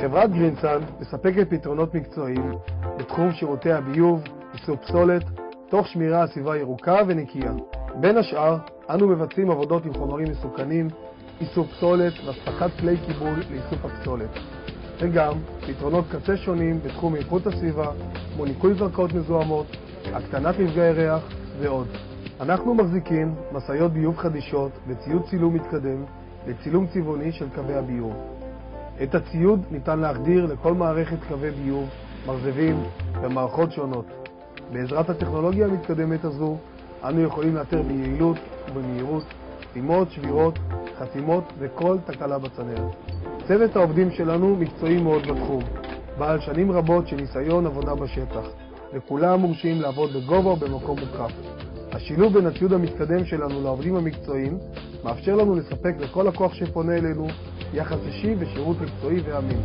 חברת גרינסן מספקת פתרונות מקצועיים בתחום שירותי הביוב, איסוף פסולת, תוך שמירה על סביבה ירוקה ונקייה. בין השאר, אנו מבצעים עבודות עם חומרים מסוכנים, איסוף פסולת והספקת כלי קיבול לאיסוף הפסולת. וגם פתרונות קצה שונים בתחום איכות הסביבה, כמו ניקוי קרקעות מזוהמות, הקטנת מפגעי ריח ועוד. אנחנו מחזיקים משאיות ביוב חדישות וציוד צילום מתקדם לצילום צבעוני של קווי הביוב. את הציוד ניתן להחדיר לכל מערכת קווי ביוב, מרזבים ומערכות שונות. בעזרת הטכנולוגיה המתקדמת הזו, אנו יכולים לאתר ביעילות ובמהירות סתימות, שבירות, חסימות וכל תקלה בצנרת. צוות העובדים שלנו מקצועי מאוד בתחום, בעל שנים רבות של ניסיון עבודה בשטח, וכולם מורשים לעבוד בגובה ובמקום מוקף. השילוב בין הציוד המתקדם שלנו לעובדים המקצועיים מאפשר לנו לספק לכל לקוח שפונה אלינו יחס אישי ושירות מקצועי ואמין.